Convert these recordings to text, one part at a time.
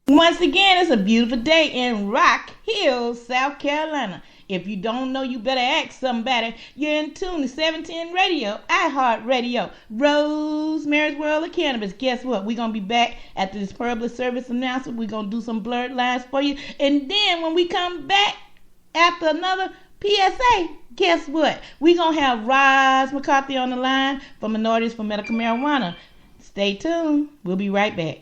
Once again, it's a beautiful day in Rock Hill, South Carolina. If you don't know, you better ask somebody. You're in tune to 710 Radio, iHeart Radio, Rosemary's World of Cannabis. Guess what? We're going to be back after this public service announcement. We're going to do some blurred lines for you. And then when we come back after another PSA, guess what? We're going to have Roz McCarthy on the line for Minorities for Medical Marijuana. Stay tuned. We'll be right back.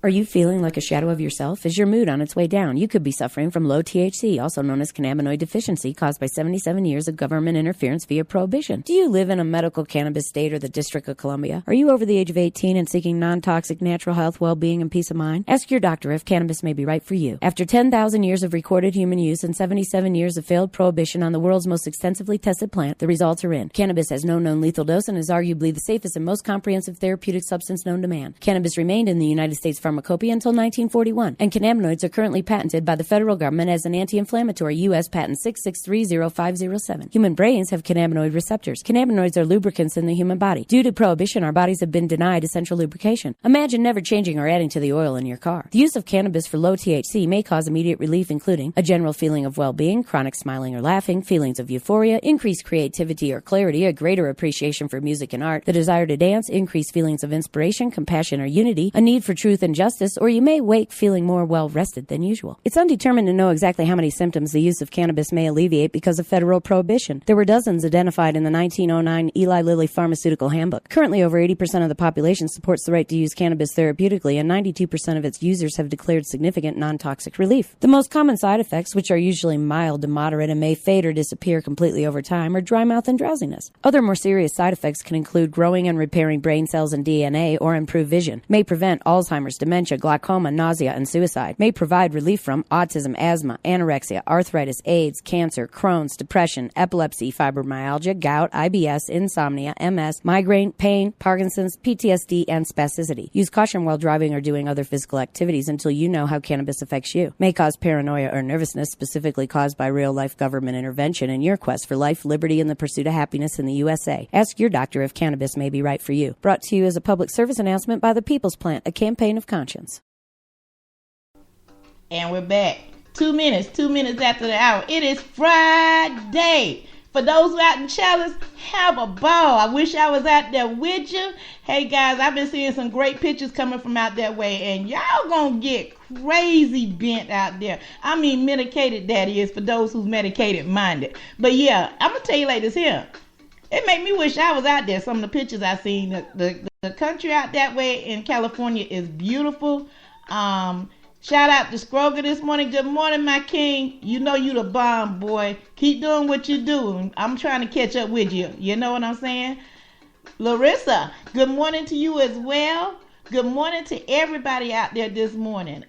Are you feeling like a shadow of yourself? Is your mood on its way down? You could be suffering from low THC, also known as cannabinoid deficiency, caused by 77 years of government interference via prohibition. Do you live in a medical cannabis state or the District of Columbia? Are you over the age of 18 and seeking non-toxic natural health, well-being, and peace of mind? Ask your doctor if cannabis may be right for you. After 10,000 years of recorded human use and 77 years of failed prohibition on the world's most extensively tested plant, the results are in. Cannabis has no known lethal dose and is arguably the safest and most comprehensive therapeutic substance known to man. Cannabis remained in the United States pharmacopoeia until 1941, and cannabinoids are currently patented by the federal government as an anti-inflammatory. U.S. Patent 6630507. Human brains have cannabinoid receptors. Cannabinoids are lubricants in the human body. Due to prohibition, our bodies have been denied essential lubrication. Imagine never changing or adding to the oil in your car. The use of cannabis for low THC may cause immediate relief, including a general feeling of well-being, chronic smiling or laughing, feelings of euphoria, increased creativity or clarity, a greater appreciation for music and art, the desire to dance, increased feelings of inspiration, compassion or unity, a need for truth and justice, or you may wake feeling more well-rested than usual. It's undetermined to know exactly how many symptoms the use of cannabis may alleviate because of federal prohibition. There were dozens identified in the 1909 Eli Lilly Pharmaceutical Handbook. Currently, over 80% of the population supports the right to use cannabis therapeutically, and 92% of its users have declared significant non-toxic relief. The most common side effects, which are usually mild to moderate and may fade or disappear completely over time, are dry mouth and drowsiness. Other more serious side effects can include growing and repairing brain cells and DNA, or improve vision, may prevent Alzheimer's, dementia, glaucoma, nausea, and suicide, may provide relief from autism, asthma, anorexia, arthritis, AIDS, cancer, Crohn's, depression, epilepsy, fibromyalgia, gout, IBS, insomnia, MS, migraine, pain, Parkinson's, PTSD, and spasticity. Use caution while driving or doing other physical activities until you know how cannabis affects you. May cause paranoia or nervousness, specifically caused by real-life government intervention in your quest for life, liberty, and the pursuit of happiness in the USA. Ask your doctor if cannabis may be right for you. Brought to you as a public service announcement by the People's Plant, a campaign of conscience. And we're back. 2 minutes after the hour. It is Friday. For those who are out in Chalice, have a ball. I wish I was out there with you. Hey guys, I've been seeing some great pictures coming from out that way, and y'all gonna get crazy bent out there. I mean medicated, that is, for those who's medicated minded. But yeah, I'm gonna tell you like this here. It made me wish I was out there. Some of the pictures I seen. The country out that way in California is beautiful. Shout out to Scroger this morning. Good morning, my king. You know you the bomb, boy. Keep doing what you do. I'm trying to catch up with you. You know what I'm saying? Larissa, good morning to you as well. Good morning to everybody out there this morning.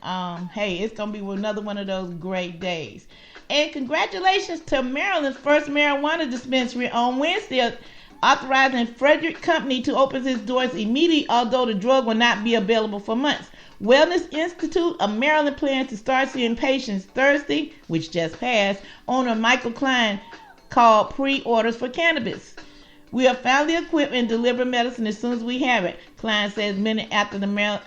Hey, it's going to be another one of those great days. And congratulations to Maryland's first marijuana dispensary on Wednesday, authorizing Frederick Company to open its doors immediately, although the drug will not be available for months. Wellness Institute of Maryland plans to start seeing patients Thursday, which just passed. Owner Michael Klein called pre-orders for cannabis. We have found the equipment and deliver medicine as soon as we have it, Klein says minutes after the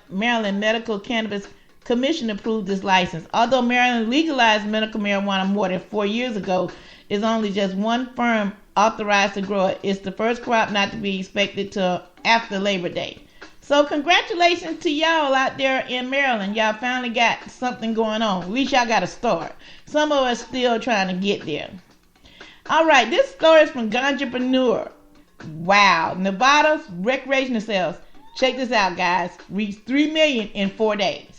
Maryland Medical Cannabis Commission approved this license. Although Maryland legalized medical marijuana more than 4 years ago, is only just one firm authorized to grow it. It's the first crop not to be expected till after Labor Day. So congratulations to y'all out there in Maryland. Y'all finally got something going on. At least y'all got a start. Some of us still trying to get there. All right, this story is from Ganjapreneur. Wow, Nevada's recreational sales. Check this out, guys. Reached 3 million in 4 days.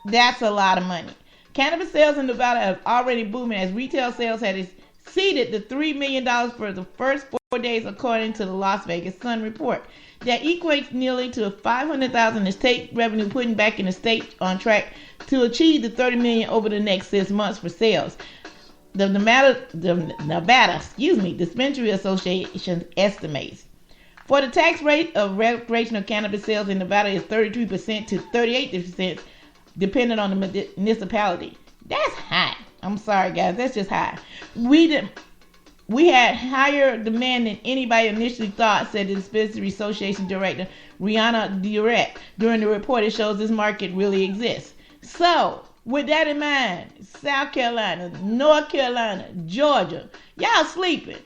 That's a lot of money. Cannabis sales in Nevada have already booming as retail sales had exceeded the $3 million for the first 4 days, according to the Las Vegas Sun report. That equates nearly to $500,000 in state revenue, putting back in the state on track to achieve the $30 million over the next 6 months for sales. The Nevada Dispensary Association estimates. For the tax rate of recreational cannabis sales in Nevada is 33% to 38%, depending on the municipality. That's high. I'm sorry, guys. That's just high. We had higher demand than anybody initially thought, said the Dispensary Association Director Rihanna Durrett. During the report, it shows this market really exists. So, with that in mind, South Carolina, North Carolina, Georgia, y'all sleeping.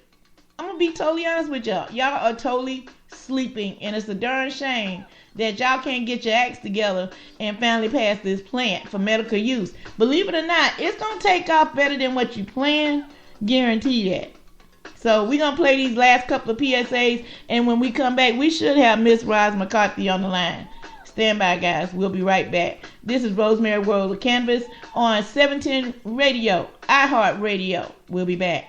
I'm going to be totally honest with y'all. Y'all are totally sleeping, and it's a darn shame that y'all can't get your acts together and finally pass this plant for medical use. Believe it or not, it's going to take off better than what you planned. Guarantee that. So we're going to play these last couple of PSAs, and when we come back, we should have Miss Roz McCarthy on the line. Stand by, guys. We'll be right back. This is Rosemary World of Cannabis on 710 Radio, iHeart Radio. We'll be back.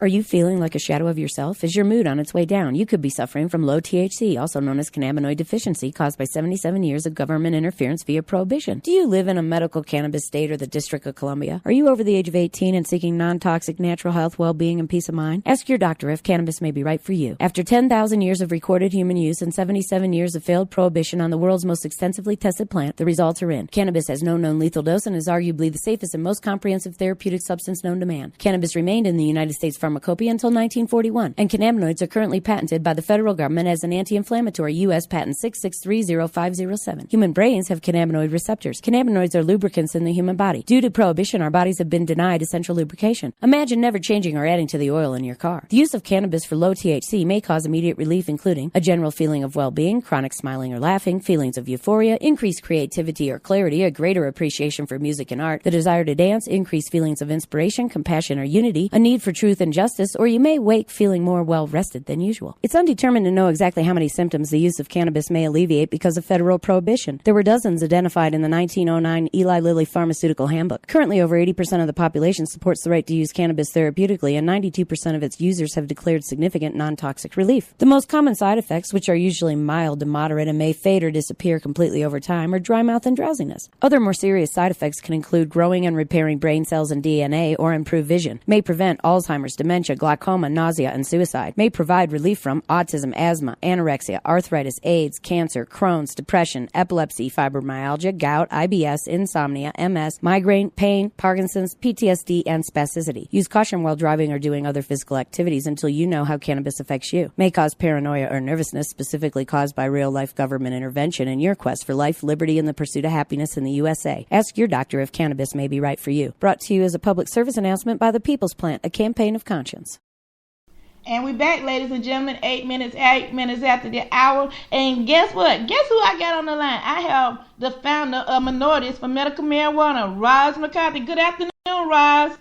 Are you feeling like a shadow of yourself? Is your mood on its way down? You could be suffering from low THC, also known as cannabinoid deficiency, caused by 77 years of government interference via prohibition. Do you live in a medical cannabis state or the District of Columbia? Are you over the age of 18 and seeking non-toxic natural health, well-being, and peace of mind? Ask your doctor if cannabis may be right for you. After 10,000 years of recorded human use and 77 years of failed prohibition on the world's most extensively tested plant, the results are in. Cannabis has no known lethal dose and is arguably the safest and most comprehensive therapeutic substance known to man. Cannabis remained in the United States pharmacopoeia until 1941, and cannabinoids are currently patented by the federal government as an anti-inflammatory U.S. patent 6630507. Human brains have cannabinoid receptors. Cannabinoids are lubricants in the human body. Due to prohibition, our bodies have been denied essential lubrication. Imagine never changing or adding to the oil in your car. The use of cannabis for low THC may cause immediate relief, including a general feeling of well-being, chronic smiling or laughing, feelings of euphoria, increased creativity or clarity, a greater appreciation for music and art, the desire to dance, increased feelings of inspiration, compassion or unity, a need for truth and justice, or you may wake feeling more well-rested than usual. It's undetermined to know exactly how many symptoms the use of cannabis may alleviate because of federal prohibition. There were dozens identified in the 1909 Eli Lilly Pharmaceutical Handbook. Currently, over 80% of the population supports the right to use cannabis therapeutically, and 92% of its users have declared significant non-toxic relief. The most common side effects, which are usually mild to moderate and may fade or disappear completely over time, are dry mouth and drowsiness. Other more serious side effects can include growing and repairing brain cells and DNA, or improve vision, may prevent Alzheimer's, dementia, glaucoma, nausea, and suicide, may provide relief from autism, asthma, anorexia, arthritis, AIDS, cancer, Crohn's, depression, epilepsy, fibromyalgia, gout, IBS, insomnia, MS, migraine, pain, Parkinson's, PTSD, and spasticity. Use caution while driving or doing other physical activities until you know how cannabis affects you. May cause paranoia or nervousness, specifically caused by real-life government intervention in your quest for life, liberty, and the pursuit of happiness in the USA. Ask your doctor if cannabis may be right for you. Brought to you as a public service announcement by the People's Plant, a campaign of conscience. And we back, ladies and gentlemen, 8 minutes after the hour. And guess what? Guess who I got on the line? I have the founder of Minorities for Medical Marijuana, Roz McCarthy. Good afternoon, Roz.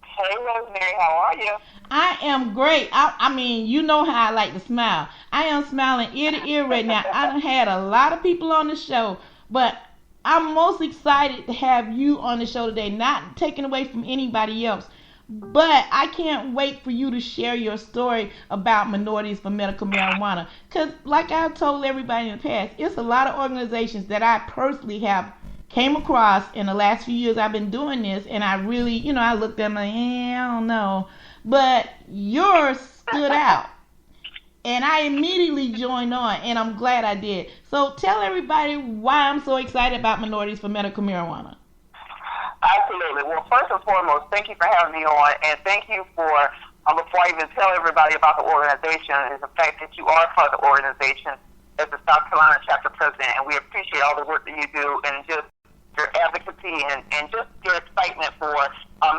Hey, Rosemary, how are you? I am great. I mean, you know how I like to smile. I am smiling ear to ear right now. I done had a lot of people on the show, but I'm most excited to have you on the show today, not taken away from anybody else. But I can't wait for you to share your story about Minorities for Medical Marijuana. Because like I've told everybody in the past, it's a lot of organizations that I personally have came across in the last few years I've been doing this. And I really, I looked at them like, I don't know. But yours stood out. And I immediately joined on, and I'm glad I did. So tell everybody why I'm so excited about Minorities for Medical Marijuana. Absolutely. Well, first and foremost, thank you for having me on, and thank you for, before I even tell everybody about the organization, is the fact that you are part of the organization as the South Carolina chapter president, and we appreciate all the work that you do and just your advocacy and just your excitement for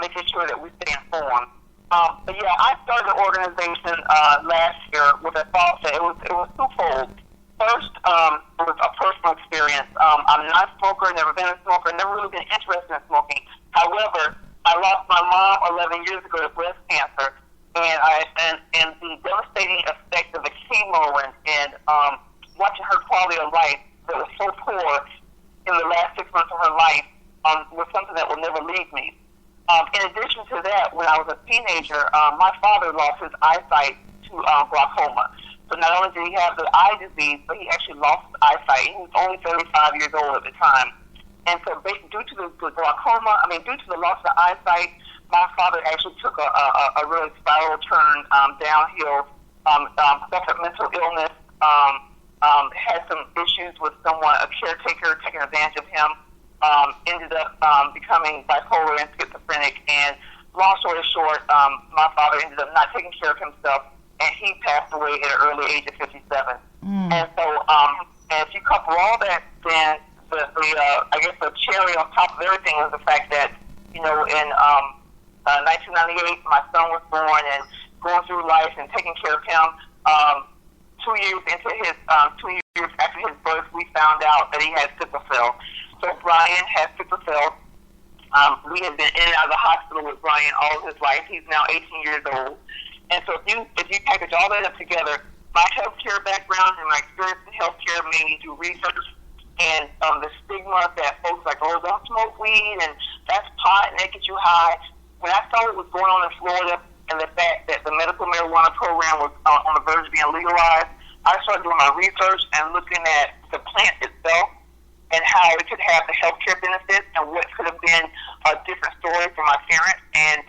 making sure that we stay informed. But yeah, I started the organization last year with a thought that it was twofold. First, it was a personal experience. I'm not a smoker, never been a smoker, never really been interested in smoking. However, I lost my mom 11 years ago to breast cancer, and the devastating effect of the chemo and watching her quality of life that was so poor in the last 6 months of her life was something that will never leave me. In addition to that, when I was a teenager, my father lost his eyesight to glaucoma. So not only did he have the eye disease, but he actually lost his eyesight. He was only 35 years old at the time. And so due to the glaucoma, due to the loss of the eyesight, my father actually took a really spiral turn downhill, suffered mental illness, had some issues with someone, a caretaker, taking advantage of him, ended up becoming bipolar and schizophrenic, and long story short, my father ended up not taking care of himself, and he passed away at an early age of 57. And so, and if you couple all that, then I guess the cherry on top of everything is the fact that, in 1998, my son was born, and going through life and taking care of him. 2 years into his 2 years after his birth, we found out that he had sickle cell. So Brian has sickle cell. We have been in and out of the hospital with Brian all of his life. He's now 18 years old. And so if you package all that up together, my healthcare background and my experience in healthcare made me do research, and the stigma that folks like, oh, don't smoke weed and that's pot and that gets you high. When I saw what was going on in Florida and the fact that the medical marijuana program was on the verge of being legalized, I started doing my research and looking at the plant itself and how it could have the healthcare benefits and what could have been a different story for my parents. And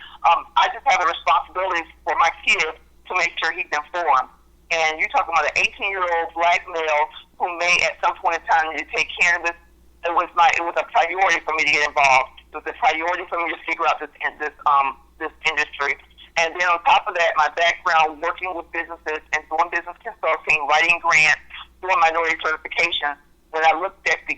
I just have a responsibility for my kid to make sure he's informed. And you're talking about an 18-year-old black male who may at some point in time need to take cannabis. It was a priority for me to get involved. It was a priority for me to figure out this industry. And then on top of that, my background working with businesses and doing business consulting, writing grants, doing minority certification. When I looked at the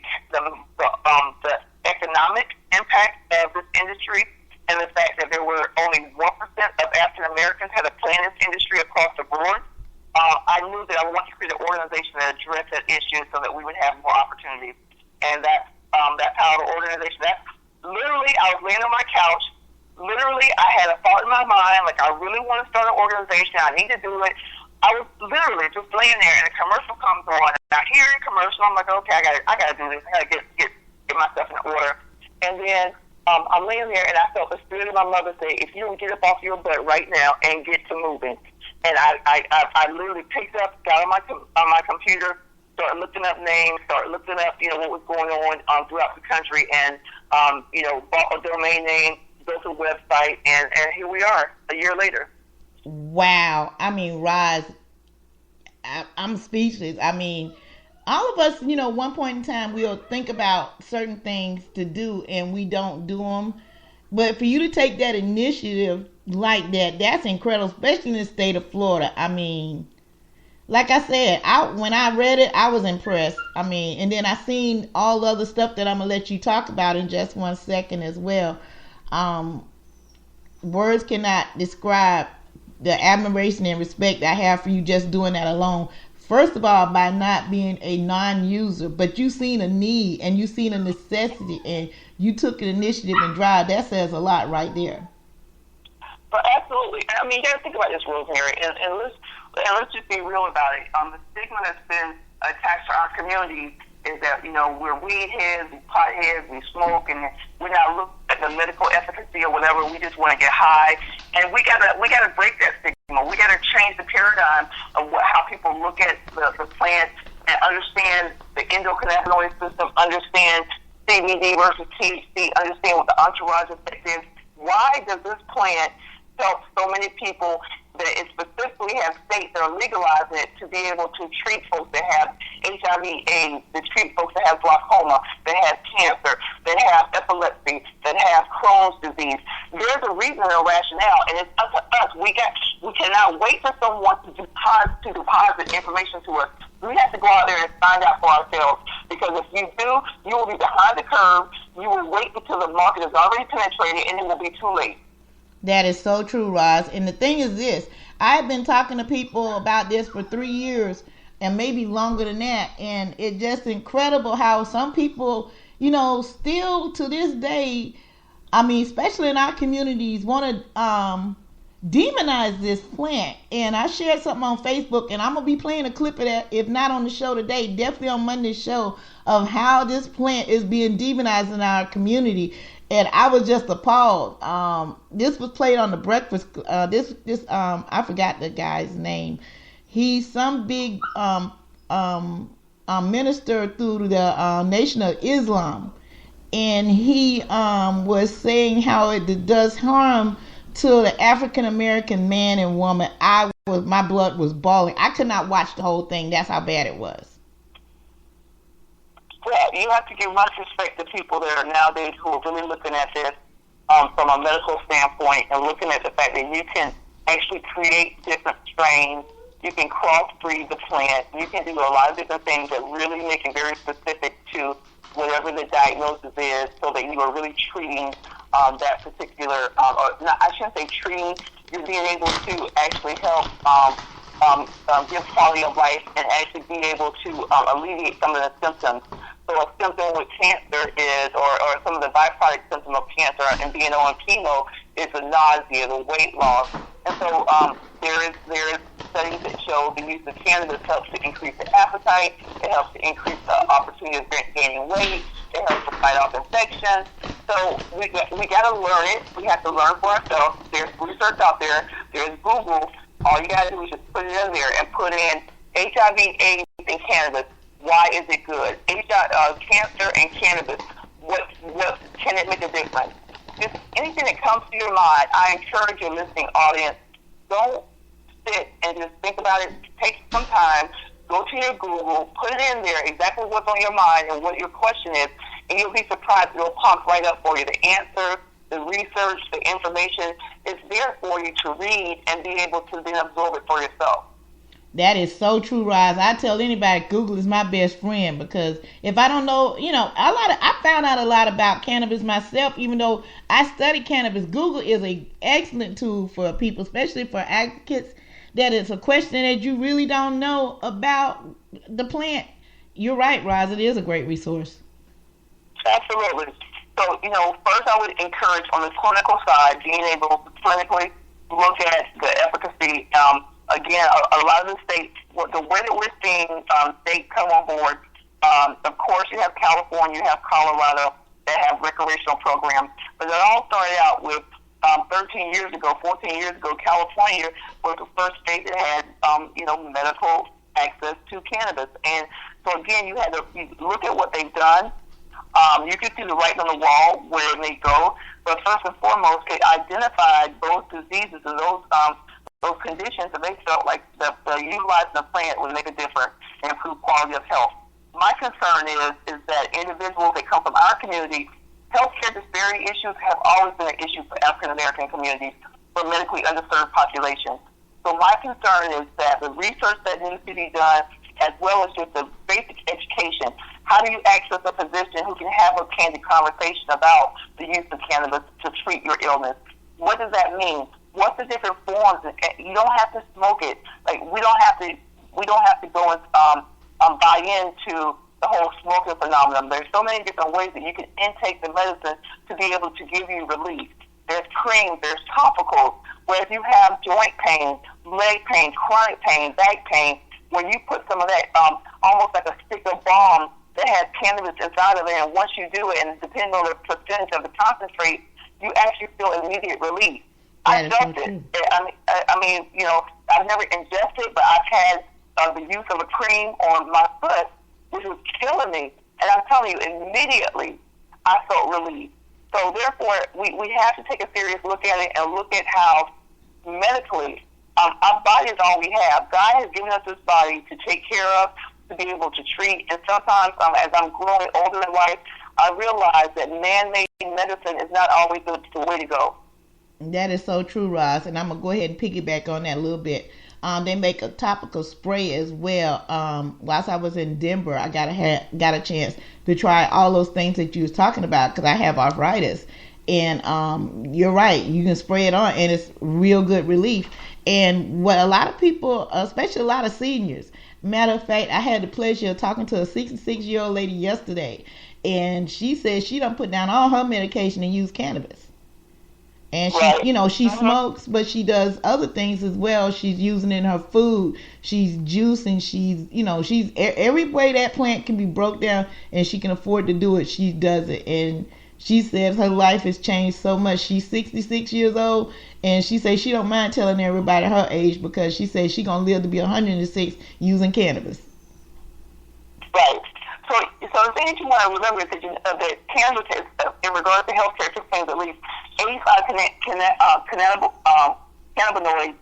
economic impact of this industry and the fact that there were only 1% of African Americans had a play in this industry across the board, I knew that I wanted to create an organization that addressed that issue so that we would have more opportunities. And that's how the organization. That's literally, I was laying on my couch. Literally, I had a thought in my mind, like, I really want to start an organization. I need to do it. I was literally just laying there, and a commercial comes on. And I hear the commercial. I'm like, okay, I gotta do this. I gotta get myself in order. And then I'm laying there, and I felt the spirit of my mother say, if you don't get up off your butt right now and get to moving. And I literally picked up, got on my computer, started looking up names, started looking up, what was going on throughout the country, and bought a domain name, built a website, and here we are a year later. Wow. I mean, Roz, I'm speechless. I mean, all of us, one point in time, we'll think about certain things to do and we don't do them. But for you to take that initiative like that, that's incredible, especially in the state of Florida. I mean, like I said, when I read it, I was impressed. I mean, and then I seen all the other stuff that I'm going to let you talk about in just 1 second as well. Words cannot describe the admiration and respect I have for you just doing that alone. First of all, by not being a non-user, but you seen a need and you seen a necessity and you took an initiative and drive. That says a lot right there. But absolutely. I mean, you got to think about this, Rosemary, and let's just be real about it. The stigma that's been attached to our community is that, we're weed heads, we pot heads, we smoke, and we're not looking at the medical efficacy or whatever. We just want to get high, and we gotta break that stigma. We gotta change the paradigm of how people look at the plant and understand the endocannabinoid system, understand CBD versus THC, understand what the entourage effect is. Why does this plant help so many people that it specifically has states that are legalizing it to be able to treat folks that have HIV/AIDS, to treat folks that have glaucoma, that have cancer, that have epilepsy, that have Crohn's disease? There's a reason and a rationale, and it's up to us. We cannot wait for someone to deposit information to us. We have to go out there and find out for ourselves, because if you do, you will be behind the curve. You will wait until the market is already penetrated, and it will be too late. That is so true, Roz. And the thing is this, I've been talking to people about this for 3 years and maybe longer than that. And it's just incredible how some people, still to this day, I mean, especially in our communities, want to demonize this plant. And I shared something on Facebook, and I'm going to be playing a clip of that, if not on the show today, definitely on Monday's show, of how this plant is being demonized in our community. And I was just appalled. This was played on the breakfast. I forgot the guy's name. He's some big minister through the Nation of Islam, and he was saying how it does harm to the African American man and woman. My blood was boiling. I could not watch the whole thing. That's how bad it was. Well, you have to give much respect to people that are nowadays who are really looking at this from a medical standpoint, and looking at the fact that you can actually create different strains. You can crossbreed the plant. You can do a lot of different things that really make it very specific to whatever the diagnosis is, so that you are really treating that particular, or not, I shouldn't say treating, you're being able to actually help give quality of life and actually be able to alleviate some of the symptoms. So a symptom with cancer is, or some of the byproduct symptoms of cancer and being on chemo is the nausea, the weight loss. And so there is studies that show the use of cannabis helps to increase the appetite. It helps to increase the opportunity of gaining weight. It helps to fight off infection. So we got to learn it. We have to learn for ourselves. There's research out there. There's Google. All you got to do is just put it in there and put in HIV, AIDS, and cannabis. Why is it good? Cancer and cannabis. What can it make a difference? Just anything that comes to your mind, I encourage your listening audience, don't sit and just think about it. Take some time, go to your Google, put it in there, exactly what's on your mind and what your question is, and you'll be surprised. It'll pop right up for you. The answer, the research, the information is there for you to read and be able to then absorb it for yourself. That is so true, Roz. I tell anybody Google is my best friend, because if I don't know, I found out a lot about cannabis myself, even though I studied cannabis. Google is an excellent tool for people, especially for advocates, that it's a question that you really don't know about the plant. You're right, Roz. It is a great resource. Absolutely. So, first I would encourage on the clinical side, being able to clinically look at the efficacy. Again, a lot of the states, the way that we're seeing states come on board, of course you have California, you have Colorado that have recreational programs, but it all started out with 14 years ago, California was the first state that had, medical access to cannabis. And so again, you look at what they've done. You can see the writing on the wall where it may go, but first and foremost, it identified those diseases and those conditions that they felt like the utilizing the plant would make a difference and improve quality of health. My concern is that individuals that come from our community, healthcare disparity issues have always been an issue for African American communities, for medically underserved populations. So my concern is that the research that needs to be done, as well as just the basic education. How do you access a physician who can have a candid conversation about the use of cannabis to treat your illness? What does that mean? What's the different forms? You don't have to smoke it. Like we don't have to go and buy into the whole smoking phenomenon. There's so many different ways that you can intake the medicine to be able to give you relief. There's creams, there's topicals, where if you have joint pain, leg pain, chronic pain, back pain, when you put some of that, almost like a stick of balm that has cannabis inside of it, and once you do it, and depending on the percentage of the concentrate, you actually feel immediate relief. I felt it. I mean, I've never ingested, but I've had the use of a cream on my foot, which was killing me. And I'm telling you, immediately, I felt relief. So therefore, we have to take a serious look at it and look at how medically, our body is all we have. God has given us this body to take care of, to be able to treat. And sometimes, as I'm growing older in life, I realize that man-made medicine is not always the way to go. That is so true, Roz. And I'm going to go ahead and piggyback on that a little bit. They make a topical spray as well. Whilst I was in Denver, I got a chance to try all those things that you was talking about, because I have arthritis. And you're right, you can spray it on and it's real good relief. And what a lot of people, especially a lot of seniors, matter of fact, I had the pleasure of talking to a 66-year-old lady yesterday, and she said she done put down all her medication and use cannabis. And she, she smokes, but she does other things as well. She's using it in her food. She's juicing. She's every way that plant can be broke down and she can afford to do it, she does it. And she says her life has changed so much. She's 66 years old, and she says she don't mind telling everybody her age, because she says she's going to live to be 106 using cannabis. Right. So the thing that you want to remember is that cannabis is, in regards to healthcare, contains at least 85 cannabinoids,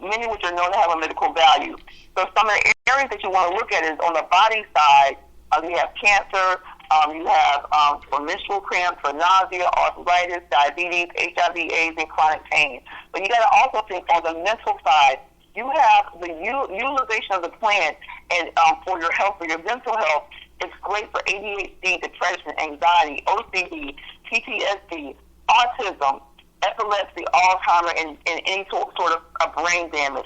many of which are known to have a medical value. So some of the areas that you want to look at is on the body side. We have cancer, You have for menstrual cramps, for nausea, arthritis, diabetes, HIV, AIDS, and chronic pain. But you got to also think on the mental side. You have the utilization of the plant and for your health, for your mental health. It's great for ADHD, depression, anxiety, OCD, PTSD, autism, epilepsy, Alzheimer's, and any sort of brain damage.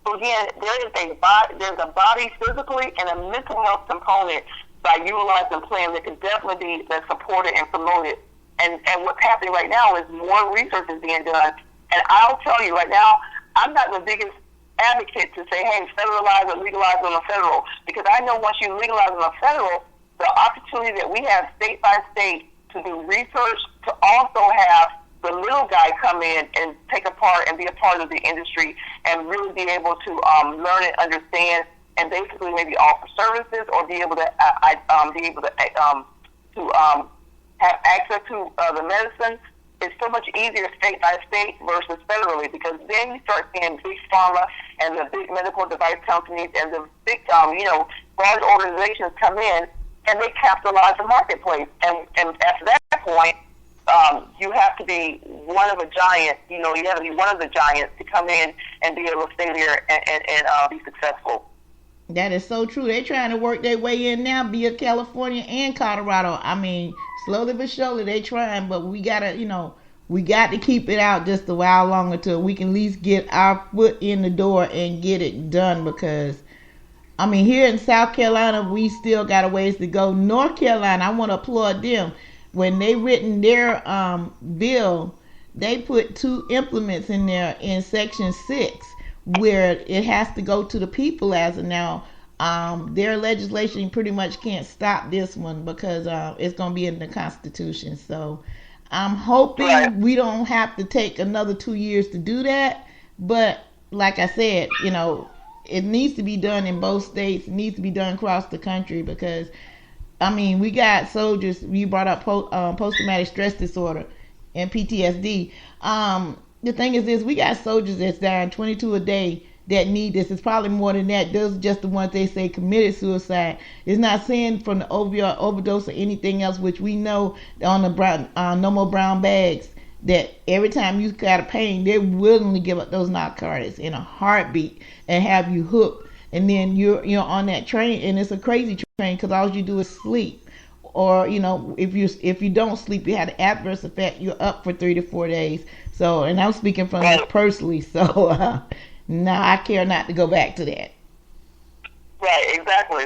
So again, there's a body physically and a mental health component by utilizing plant that can definitely be supported and promoted. And what's happening right now is more research is being done. And I'll tell you right now, I'm not the biggest advocate to say, hey, federalize or legalize on the federal, because I know once you legalize on the federal, the opportunity that we have state by state to do research, to also have the little guy come in and take a part and be a part of the industry and really be able to learn and understand and basically maybe offer services or be able to have access to the medicine. It's so much easier state by state versus federally, because then you start seeing big pharma and the big medical device companies and the big, large organizations come in and they capitalize the marketplace. And at that point, you have to be one of a giant. You have to be one of the giants to come in and be able to stay there and be successful. That is so true. They're trying to work their way in now via California and Colorado. I mean, slowly but surely they trying, but we got to keep it out just a while longer till we can at least get our foot in the door and get it done, because, I mean, here in South Carolina, we still got a ways to go. North Carolina, I want to applaud them. When they written their bill, they put 2 implements in there in Section 6, where it has to go to the people as of now. Their legislation pretty much can't stop this one because it's going to be in the Constitution. So I'm hoping we don't have to take another 2 years to do that. But like I said, it needs to be done in both states. It needs to be done across the country, because, I mean, we got soldiers. You brought up post-traumatic stress disorder and PTSD. The thing is this, we got soldiers that's dying 22 a day that need this. It's probably more than that. Those are just the ones they say committed suicide. It's not saying from the opioid overdose or anything else, which we know on the No More Brown Bags, that every time you got a pain, they're willing to give up those narcotics in a heartbeat and have you hooked. And then you're on that train, and it's a crazy train, because all you do is sleep. Or, if you don't sleep, you have an adverse effect. You're up for 3 to 4 days. So, and I'm speaking from this personally. So, now I care not to go back to that. Right, exactly.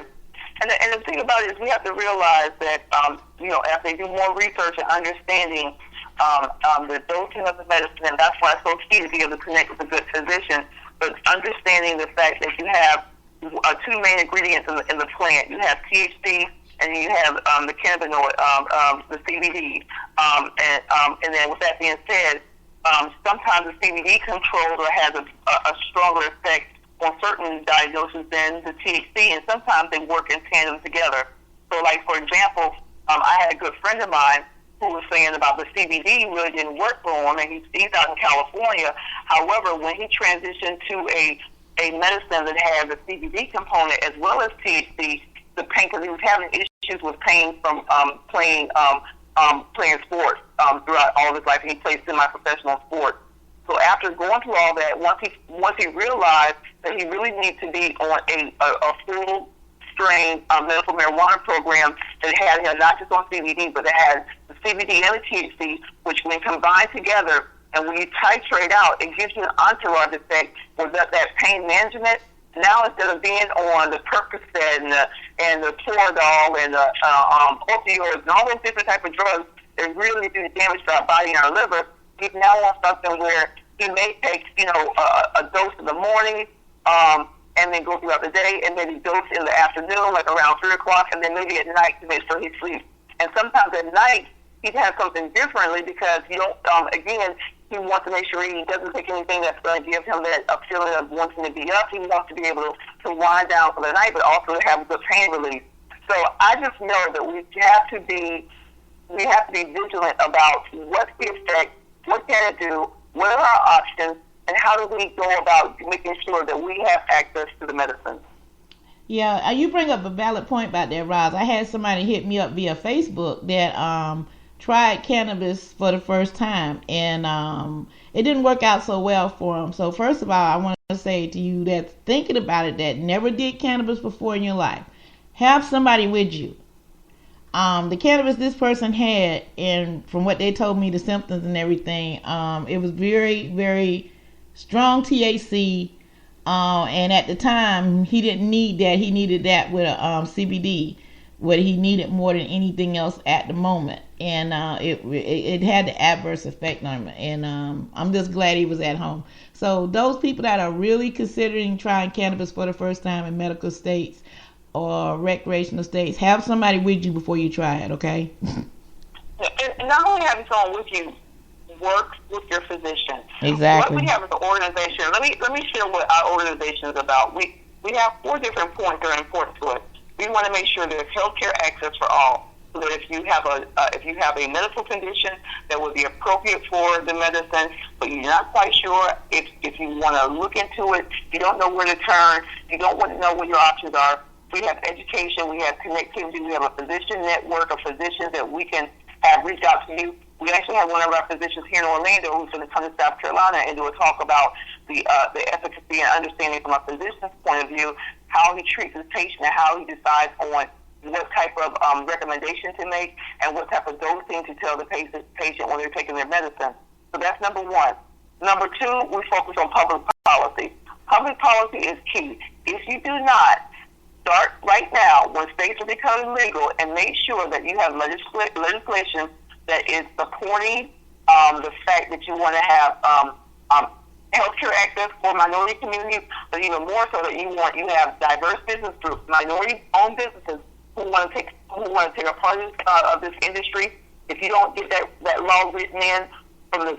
And the thing about it is we have to realize that, as they do more research and understanding the dosing of the medicine, and that's why it's so key to be able to connect with a good physician, but understanding the fact that you have 2 main ingredients in the plant. You have THC, and you have the cannabinoid, the CBD. And then with that being said, sometimes the CBD controls or has a stronger effect on certain diagnoses than the THC, and sometimes they work in tandem together. So, like, for example, I had a good friend of mine who was saying about the CBD really didn't work for him, and he's out in California. However, when he transitioned to a medicine that had the CBD component as well as THC, the pain, because he was having issues with pain from playing sports throughout all of his life. He played semi-professional sports. So after going through all that, once he realized that he really needed to be on a full-strain medical marijuana program that had him not just on CBD, but that had the CBD and the THC, which when combined together and when you titrate out, it gives you an entourage effect with that pain management. Now instead of being on the Percocet and the Toradol and the opioids and all those different type of drugs that really do damage to our body and our liver, he's now on something where he may take, a dose in the morning, and then go throughout the day, and maybe dose in the afternoon, like around 3 o'clock, and then maybe at night to make sure he sleeps. And sometimes at night, he'd have something differently because he he wants to make sure he doesn't take anything that's going to give him that feeling of wanting to be up. He wants to be able to wind down for the night, but also to have a good pain relief. So I just know that we have to be vigilant about what's the effect, what can it do, what are our options, and how do we go about making sure that we have access to the medicine. Yeah, you bring up a valid point about that, Roz. I had somebody hit me up via Facebook that tried cannabis for the first time, and it didn't work out so well for them. So first of all, I want to say to you that's thinking about it, that never did cannabis before in your life, have somebody with you. The cannabis this person had, and from what they told me, the symptoms and everything, it was very, very strong THC. And at the time, he didn't need that. He needed that with a CBD, what he needed more than anything else at the moment. And it had the adverse effect on him. And I'm just glad he was at home. So those people that are really considering trying cannabis for the first time in medical states or recreational states, have somebody with you before you try it, okay? And not only having someone with you, work with your physician. Exactly. What we have as an organization, let me share what our organization is about. We have 4 different points that are important to us. We want to make sure there's healthcare access for all. So that if you have a medical condition that would be appropriate for the medicine, but you're not quite sure if you want to look into it, you don't know where to turn, you don't want to know what your options are. We have education, we have connectivity, we have a physician network of physicians that we can have reach out to you. We actually have one of our physicians here in Orlando who's going to come to South Carolina and do a talk about the efficacy and understanding from a physician's point of view, how he treats his patient and how he decides on what type of recommendation to make and what type of dosing to tell the patient when they're taking their medicine. So that's number 1. Number 2, we focus on public policy. Public policy is key. If you do not start right now when states are becoming legal and make sure that you have legislation that is supporting the fact that you want to have healthcare access for minority communities, but even more so that you have diverse business groups, minority-owned businesses who want to take a part of this industry. If you don't get that law written in from the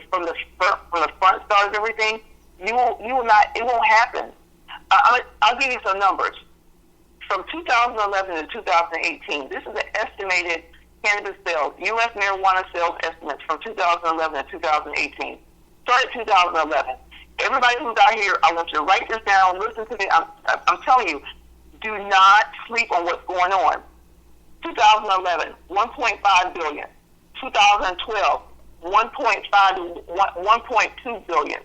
front start of everything, you will not. It won't happen. I'll give you some numbers. From 2011 to 2018, this is an estimated cannabis sales, U.S. marijuana sales estimates from 2011 to 2018. Started 2011. Everybody who's out here, I want you to write this down, listen to me. I'm telling you, do not sleep on what's going on. 2011, 1.5 billion. 2012, 1.2 billion.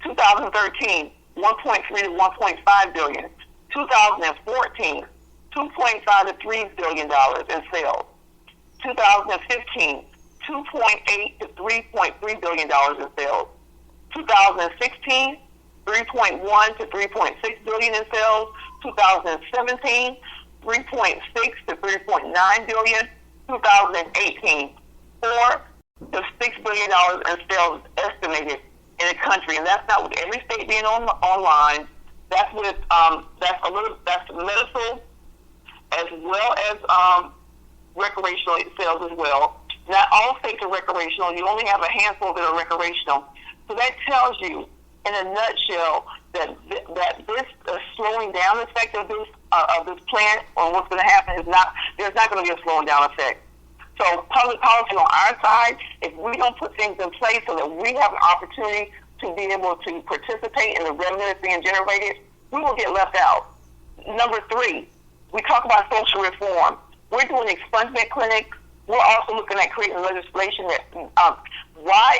2013, 1.3 to 1.5 billion. 2014, $2.5 to $3 billion in sales. 2015, $2.8 to $3.3 billion in sales. 2016, $3.1 to $3.6 billion in sales. 2017, $3.6 to $3.9 billion. 2018, $4 to $6 billion in sales estimated in the country, and that's not with every state being online. That's with that's medical as well as recreational sales as well. Not all states are recreational. You only have a handful that are recreational. So that tells you, in a nutshell, that this slowing down effect of this plan, or what's going to happen is not. There's not going to be a slowing down effect. So public policy on our side, if we don't put things in place so that we have an opportunity to be able to participate in the revenue that's being generated, we will get left out. Number 3, we talk about social reform. We're doing expungement clinics. We're also looking at creating legislation that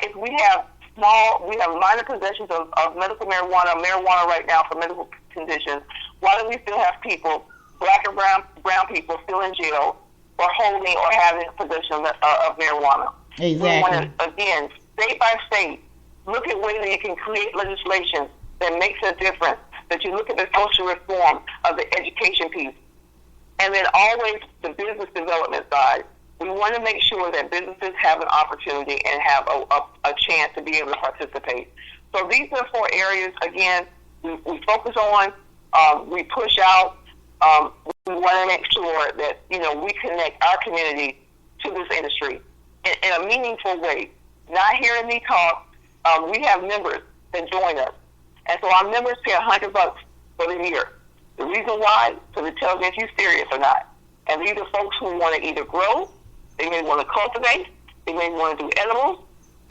if we have minor possessions of medical marijuana right now for medical conditions, why do we still have people, black and brown people, still in jail for holding or having possession of marijuana? Exactly. We want to, again, state by state, look at ways that you can create legislation that makes a difference, that you look at the social reform of the education piece. And then always the business development side. We want to make sure that businesses have an opportunity and have a chance to be able to participate. So these are 4 areas, again, we focus on, we push out. We want to make sure that, we connect our community to this industry in a meaningful way. Not hearing me talk, we have members that join us. And so our members pay $100 for the year. The reason why, because it tells me if you're serious or not. And these are folks who want to either grow, they may want to cultivate, they may want to do edibles,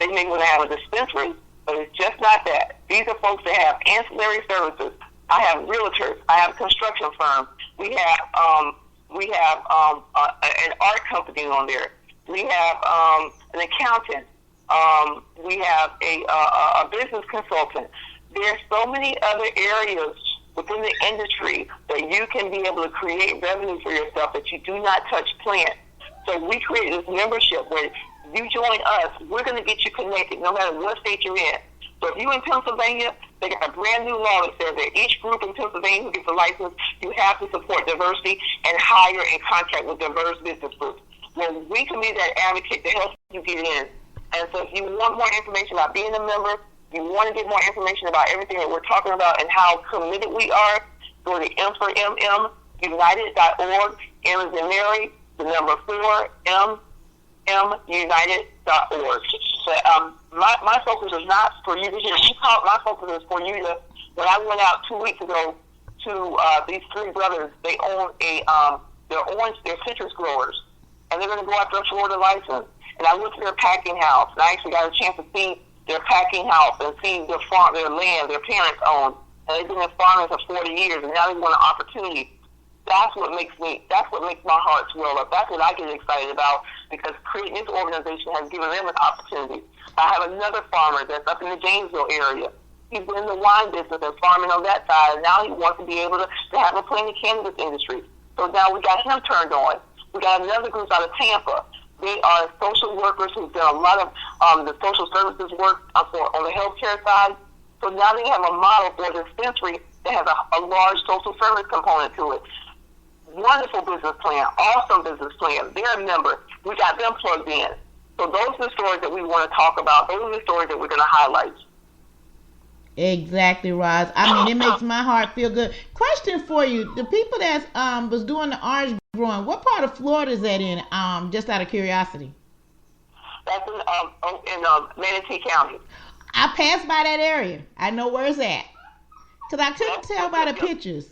they may want to have a dispensary, but it's just not that. These are folks that have ancillary services, I have realtors. I have a construction firm. We have an art company on there. We have an accountant. We have a business consultant. There's so many other areas within the industry that you can be able to create revenue for yourself that you do not touch plant. So we created this membership where you join us, we're going to get you connected no matter what state you're in. So if you're in Pennsylvania, they got a brand new law that says that each group in Pennsylvania who gets a license, you have to support diversity and hire and contract with diverse business groups. Well, we can be that advocate to help you get in. And so if you want more information about being a member, you want to get more information about everything that we're talking about and how committed we are, go to M4MM United.org. M is in Mary, the number 4, MMUnited.org. But my focus is not for you to hear. My focus is for you to. When I went out 2 weeks ago to these 3 brothers, they own they're citrus growers, and they're going to go after a Florida license. And I went to their packing house, and I actually got a chance to see their packing house and see their farm, their land, their parents own. And they've been in farming for 40 years, and now they want an opportunity. That's what makes my heart swell up. That's what I get excited about, because creating this organization has given them an opportunity. I have another farmer that's up in the Janesville area. He's been in the wine business and farming on that side, and now he wants to be able to have a play in the cannabis industry. So now we got him turned on. We got another group out of Tampa. They are social workers who've done a lot of the social services work on the healthcare side. So now they have a model for a dispensary that has a large social service component to it. Wonderful business plan, awesome business plan. They're a member. We got them plugged in. So those are the stories that we want to talk about. Those are the stories that we're going to highlight. Exactly, Roz. I mean, it makes my heart feel good. Question for you: the people that was doing the orange growing, what part of Florida is that in? Just out of curiosity. That's in Manatee County. I passed by that area. I know where it's at, because I couldn't tell by the pictures.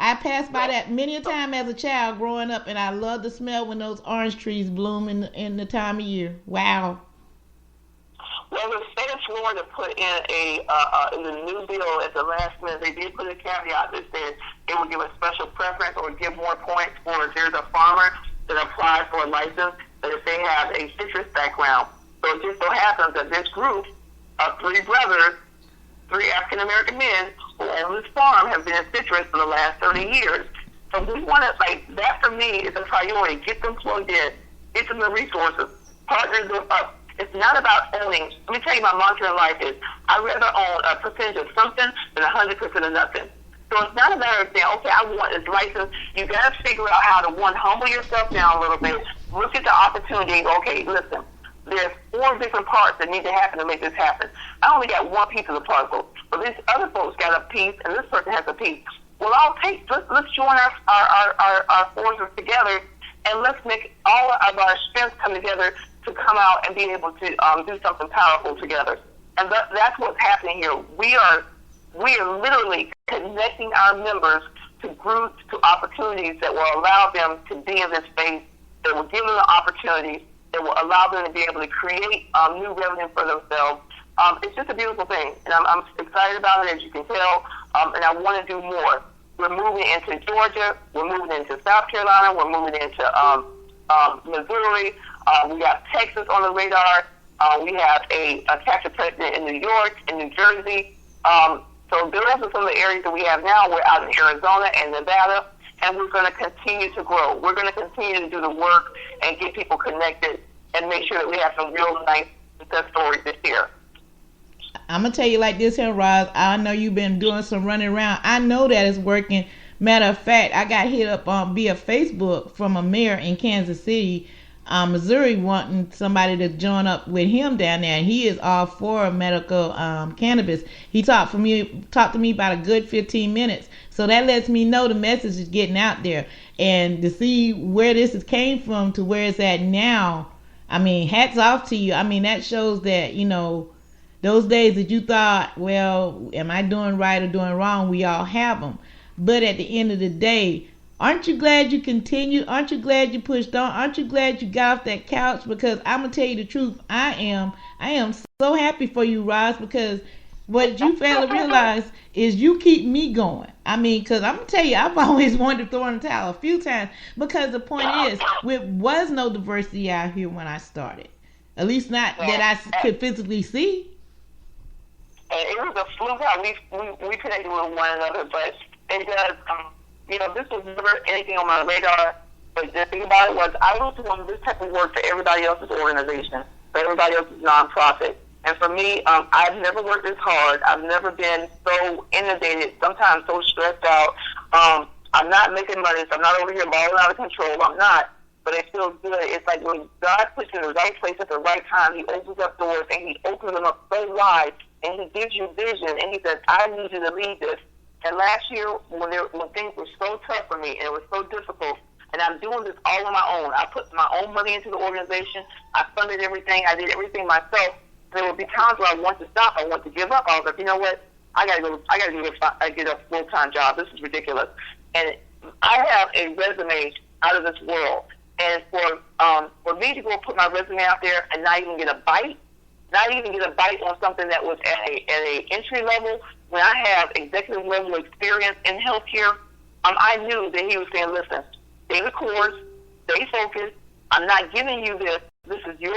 I passed by that many a time as a child growing up, and I love the smell when those orange trees bloom in the time of year. Wow. Well, the state of Florida put in in the new bill at the last minute, they did put a caveat that said it would give a special preference or give more points for if there's a farmer that applies for a license, that if they have a citrus background. So it just so happens that this group of 3 brothers, 3 African-American men who own this farm have been in citrus for the last 30 years. So we want to, that for me is a priority. Get them plugged in. Get them the resources. Partner them up. It's not about owning. Let me tell you, my mantra in life is I'd rather own a percentage of something than 100% of nothing. So it's not a matter of saying, okay, I want this license. You got to figure out how to, one, humble yourself down a little bit. Look at the opportunity. Okay, listen, there's 4 different parts that need to happen to make this happen. I only got one piece of the puzzle, but these other folks got a piece, and this person has a piece. Well, let's join our forces together, and let's make all of our strengths come together to come out and be able to do something powerful together. And that's what's happening here. We are literally connecting our members to groups, to opportunities that will allow them to be in this space, that will give them the opportunities, that will allow them to be able to create new revenue for themselves. It's just a beautiful thing, and I'm excited about it, as you can tell, and I want to do more. We're moving into Georgia. We're moving into South Carolina. We're moving into Missouri. We got Texas on the radar. We have a chapter president in New York, in New Jersey. So those are some of the areas that we have now. We're out in Arizona and Nevada, and we're going to continue to grow. We're going to continue to do the work and get people connected and make sure that we have some real nice success stories this year. I'm going to tell you like this here, Roz. I know you've been doing some running around. I know that it's working. Matter of fact, I got hit up via Facebook from a mayor in Kansas City, Missouri, wanting somebody to join up with him down there. And he is all for medical cannabis. He talked to me about a good 15 minutes. So that lets me know the message is getting out there. And to see where this came from to where it's at now, I mean, hats off to you. I mean, that shows that, those days that you thought, well, am I doing right or doing wrong? We all have them. But at the end of the day, aren't you glad you continued? Aren't you glad you pushed on? Aren't you glad you got off that couch? Because I'm going to tell you the truth, I am so happy for you, Roz, because what you fail to realize is you keep me going. I mean, because I'm going to tell you, I've always wanted to throw in the towel a few times, because the point is, there was no diversity out here when I started. At least not that I could physically see. And it was a fluke how we connected with one another, but it does, this was never anything on my radar. But the thing about it was, I was doing this type of work for everybody else's organization, for everybody else's nonprofit. And for me, I've never worked this hard. I've never been so inundated, sometimes so stressed out. I'm not making money, so I'm not over here balling out of control. I'm not. But it feels good. It's like when God puts you in the right place at the right time, He opens up doors, and He opens them up so wide, and He gives you vision, and He says, I need you to lead this. And last year, when things were so tough for me, and it was so difficult, and I'm doing this all on my own. I put my own money into the organization. I funded everything. I did everything myself. There would be times where I want to stop. I want to give up. I was like, you know what? I gotta get a full-time job. This is ridiculous. And I have a resume out of this world. And for me to go put my resume out there and not even get a bite on something that was at a entry level, when I have executive level experience in healthcare, I knew that He was saying, listen, stay the course, stay focused. I'm not giving you this. This is your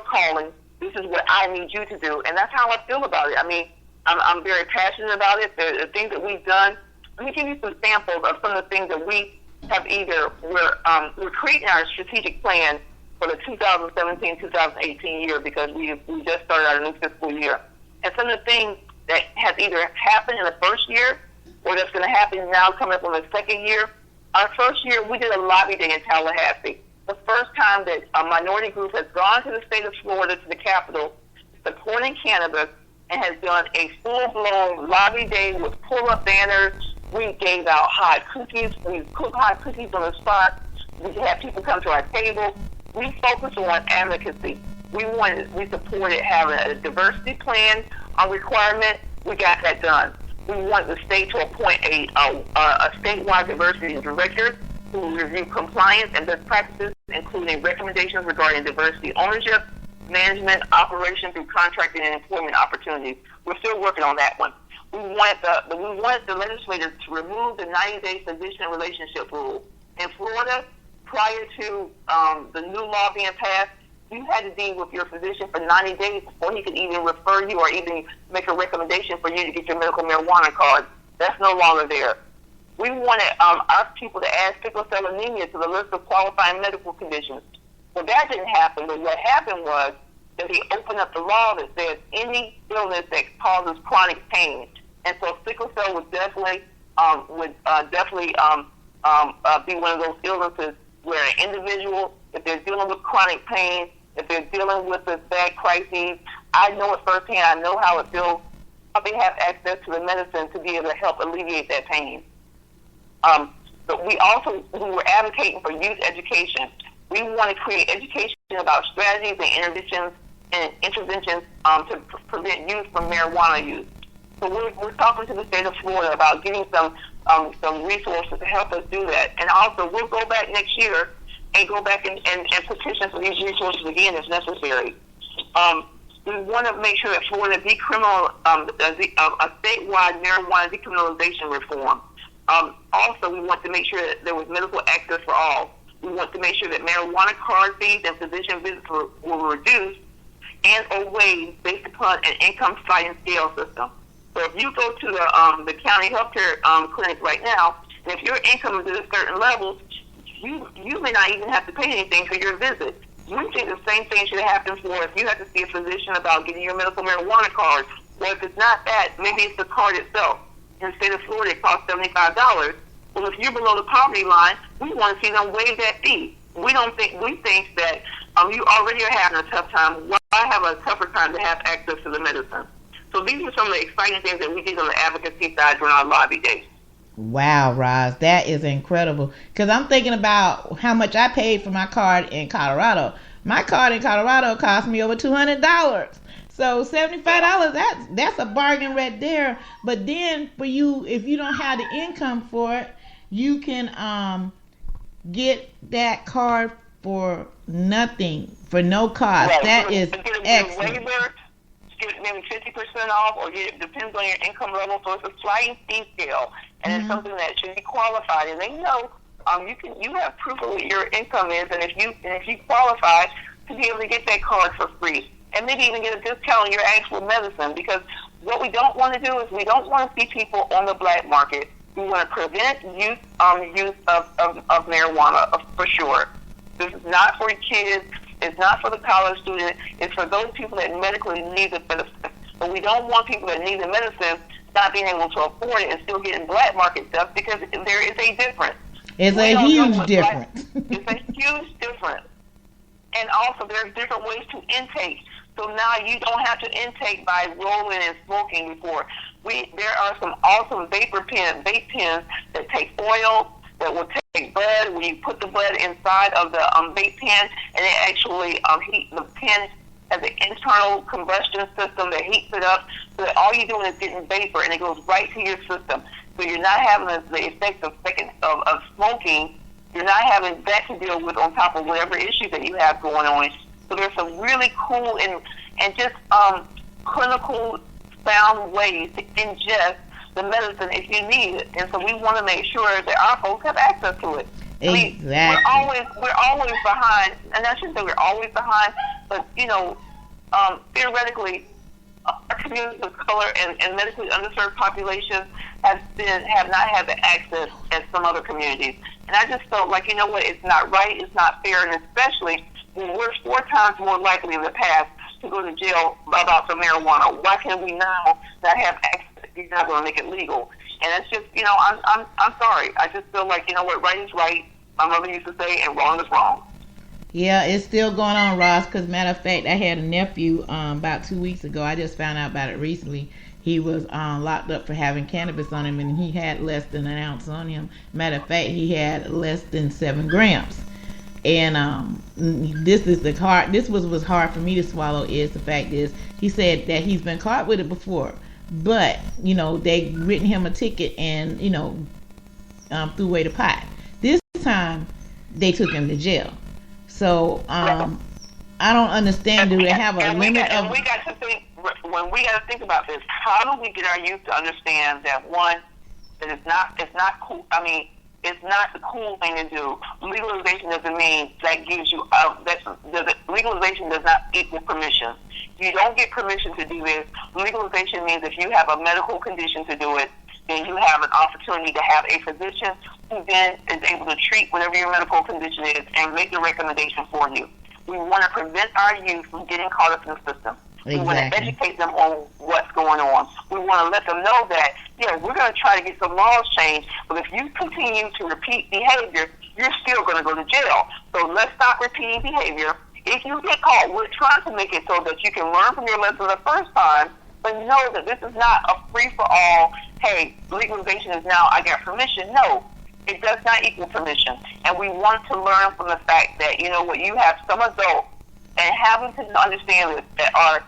calling. This is what I need you to do. And that's how I feel about it. I mean, I'm very passionate about it. The things that we've done. Let me give you some samples of some of the things that we have we're creating our strategic plan for the 2017-2018 year, because we just started our new fiscal year. And some of the things that has either happened in the first year or that's going to happen now coming up on the second year. Our first year, we did a lobby day in Tallahassee. The first time that a minority group has gone to the state of Florida, to the Capitol, supporting cannabis, and has done a full-blown lobby day with pull-up banners. We gave out hot cookies. We cooked hot cookies on the spot. We had people come to our table. We focused on advocacy. We supported having a diversity plan requirement. We got that done. We wanted the state to appoint a statewide diversity director who will review compliance and best practices, including recommendations regarding diversity ownership, management, operation through contracting and employment opportunities. We're still working on that one. We wanted the legislators to remove the 90-day physician relationship rule. In Florida, prior to the new law being passed, you had to deal with your physician for 90 days before he could even refer you or even make a recommendation for you to get your medical marijuana card. That's no longer there. We wanted our people to add sickle cell anemia to the list of qualifying medical conditions. Well, that didn't happen, but what happened was that they opened up the law that says any illness that causes chronic pain. And so sickle cell would definitely be one of those illnesses where an individual, if they're dealing with chronic pain, if they're dealing with a bad crises, I know it firsthand. I know how it feels. They have access to the medicine to be able to help alleviate that pain. But we were advocating for youth education. We want to create education about strategies and interventions to prevent youth from marijuana use. So we're talking to the state of Florida about getting some resources to help us do that. And also, we'll go back next year and go back and petition for these resources again if necessary. We want to make sure that Florida decriminal a statewide marijuana decriminalization reform. Also, we want to make sure that there was medical access for all. We want to make sure that marijuana card fees and physician visits were reduced and or waived based upon an income sliding scale system. So if you go to the county healthcare clinic right now, and if your income is at a certain level, you may not even have to pay anything for your visit. You think the same thing should happen for if you have to see a physician about getting your medical marijuana card. Well, if it's not that, maybe it's the card itself. In the state of Florida, it costs $75. Well, if you're below the poverty line, we want to see them waive that fee. We think that you already are having a tough time. Why have a tougher time to have access to the medicine? So these are some of the exciting things that we did on the advocacy side during our lobby days. Wow, Roz, that is incredible. Because I'm thinking about how much I paid for my card in Colorado. My card in Colorado cost me over $200. So $75, that's a bargain right there. But then for you, if you don't have the income for it, you can get that card for nothing, for no cost. Right. That is excellent. get maybe 50% off, or it depends on your income level. So it's a sliding fee scale, and it's something that should be qualified. And they know you have proof of what your income is, and if you qualify to be able to get that card for free, and maybe even get a discount on your actual medicine. Because what we don't want to do is we don't want to see people on the black market. We want to prevent use of marijuana for sure. This is not for kids. It's not for the college student. It's for those people that medically need the medicine. But we don't want people that need the medicine not being able to afford it and still getting black market stuff, because there is a difference. It's a huge difference. It's a huge difference. And also, there's different ways to intake. So now you don't have to intake by rolling and smoking before. There are some awesome vape pens that take oil, that will take bud. When you put the bud inside of the vape pen, and it actually heat the pen has an internal combustion system that heats it up, so that all you're doing is getting vapor, and it goes right to your system. So you're not having the effects of smoking. You're not having that to deal with on top of whatever issue that you have going on. So there's some really cool and just clinical sound ways to ingest the medicine if you need it. And so we want to make sure that our folks have access to it. Exactly. We're always behind, and I shouldn't say we're always behind, but theoretically, our communities of color and medically underserved populations have not had the access as some other communities. And I just felt like, it's not right, it's not fair, and especially when we're 4 times more likely in the past to go to jail about some marijuana. Why can we now not have access? You're not going to make it legal. And it's just, I'm sorry. I just feel like, right is right. My mother used to say, and wrong is wrong. Yeah, it's still going on, Roz, because matter of fact, I had a nephew about 2 weeks ago. I just found out about it recently. He was locked up for having cannabis on him, and he had less than an ounce on him. Matter of fact, he had less than 7 grams. And this was hard for me to swallow. Is the fact is, he said that he's been caught with it before, but they written him a ticket and threw away the pot. This time they took him to jail. So I don't understand. Do they have a limit of? We got to think about this. How do we get our youth to understand that, one, that it's not cool. I mean, it's not the cool thing to do. Legalization doesn't mean that gives you legalization does not equal permission. You don't get permission to do this. Legalization means if you have a medical condition to do it, then you have an opportunity to have a physician who then is able to treat whatever your medical condition is and make the recommendation for you. We want to prevent our youth from getting caught up in the system. Exactly. We want to educate them on what's going on. We want to let them know that, we're going to try to get some laws changed, but if you continue to repeat behavior, you're still going to go to jail. So let's stop repeating behavior. If you get caught, we're trying to make it so that you can learn from your lesson the first time, but know that this is not a free-for-all, hey, legalization is now, I got permission. No, it does not equal permission. And we want to learn from the fact that, you have some adults, and having to understand this, that are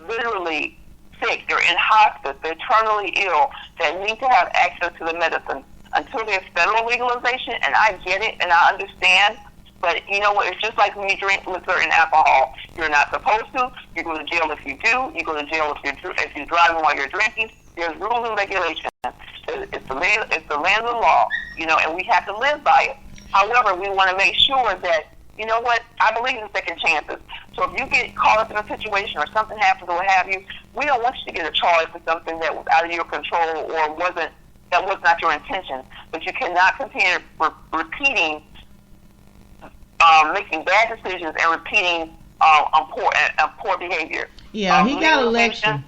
literally sick, they're in hospice, they're terminally ill, that need to have access to the medicine. Until there's federal legalization, and I get it and I understand, but it's just like when you drink liquor and alcohol. You're not supposed to. You go to jail if you do. You go to jail if you're driving while you're drinking. There's rules and regulations. It's the land of the law, and we have to live by it. However, we want to make sure that, I believe in second chances. So if you get caught up in a situation or something happens or what have you, we don't want you to get a charge for something that was out of your control or that was not your intention. But you cannot continue repeating, making bad decisions and repeating poor behavior. Yeah, he got a lecture.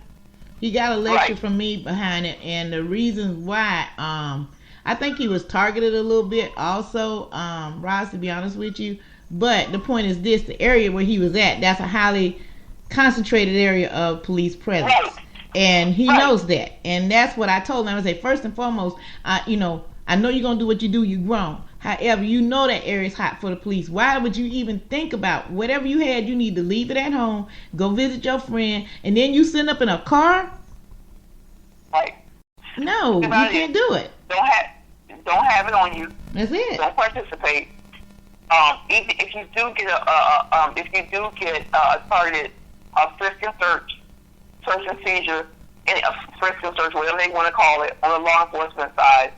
He got a lecture from me behind it, and the reasons why. I think he was targeted a little bit also, Roz, to be honest with you. But the point is this: the area where he was at, that's a highly concentrated area of police presence. Right. And he knows that. And that's what I told him. I say, first and foremost, I know you're going to do what you do. You're grown. However, that area is hot for the police. Why would you even think about whatever you had? You need to leave it at home, go visit your friend, and then you sitting up in a car? Right. No, you can't do it. Don't have it on you. That's it. Don't participate. If you do get a targeted frisk and search, search and seizure, frisk and search, whatever they want to call it, on the law enforcement side,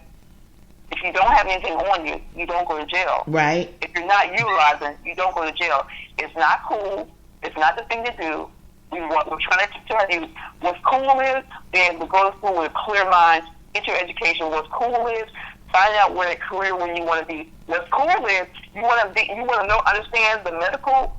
if you don't have anything on you, you don't go to jail. Right. If you're not utilizing, you don't go to jail. It's not cool. It's not the thing to do. We're trying to tell you what's cool is being able to go to school with a clear mind, get your education. What's cool is find out where a career where you want to be. What's cool is you want to know, understand the medical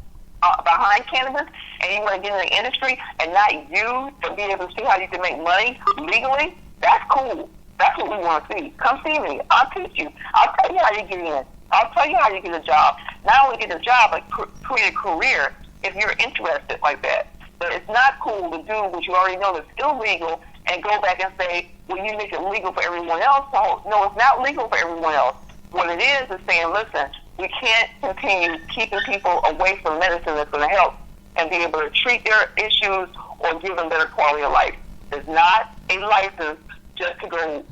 behind cannabis, and you want to get in the industry and not you to be able to see how you can make money legally. That's cool. That's what we want to see. Come see me. I'll teach you. I'll tell you how you get in. I'll tell you how you get a job. Not only get a job, but create a career if you're interested like that. But it's not cool to do what you already know that's illegal and go back and say, well, you make it legal for everyone else. No, it's not legal for everyone else. What it is saying, listen, we can't continue keeping people away from medicine that's going to help and be able to treat their issues or give them better quality of life. It's not a license just to go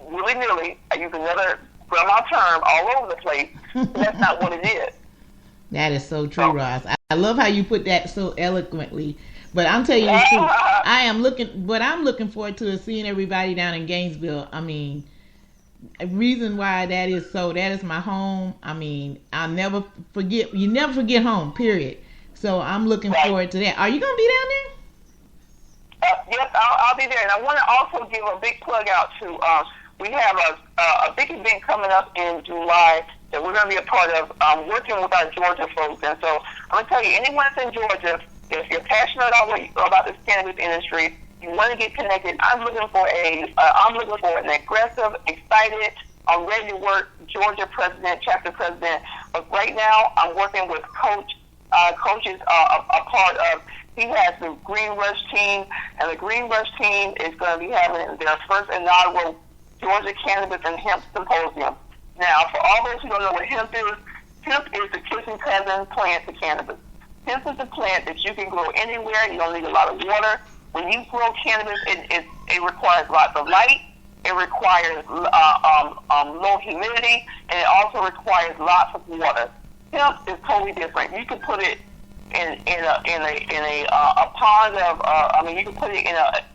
willy-nilly, I use another grandma term, all over the place. That's not what it is. That is so true, Roz. I love how you put that so eloquently. But I'm telling you the truth. What I'm looking forward to is seeing everybody down in Gainesville. I mean, a reason why that is my home. I mean, I'll never forget. You never forget home, period. So I'm looking forward to that. Are you going to be down there? Yes, I'll be there. And I want to also give a big plug out to, we have a big event coming up in July that we're going to be a part of, working with our Georgia folks. And so I'm going to tell you, anyone that's in Georgia, if you're passionate about this cannabis industry, you want to get connected, I'm looking for an aggressive, excited, I'm ready to work Georgia president, chapter president. But right now, I'm working with Coach. Coach is a part of, he has the Green Rush team, and the Green Rush team is going to be having their first inaugural Georgia Cannabis and Hemp Symposium. Now, for all those who don't know what hemp is the kissing cousin plant to cannabis. Hemp is a plant that you can grow anywhere. You don't need a lot of water. When you grow cannabis, it requires lots of light. It requires low humidity, and it also requires lots of water. Hemp is totally different. You can put it in a pond of you can put it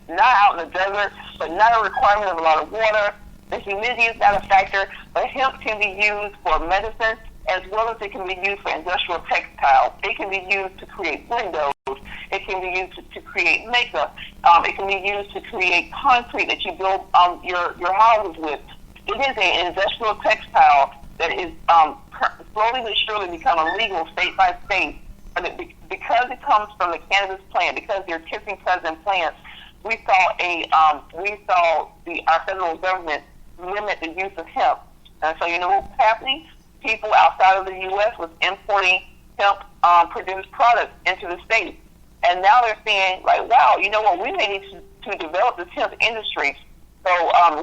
not out in the desert, but not a requirement of a lot of water. The humidity is not a factor, but hemp can be used for medicine as well as it can be used for industrial textiles. It can be used to create windows. It can be used to create makeup. It can be used to create concrete that you build your houses with. It is an industrial textile that is slowly but surely becoming illegal state by state. But because it comes from the cannabis plant, because they're kissing cousin plants, we saw our federal government limit the use of hemp. And so you know what's happening? People outside of the U.S. was importing hemp-produced products into the state. And now they're saying, like, wow, you know what, we may need to develop this hemp industry. So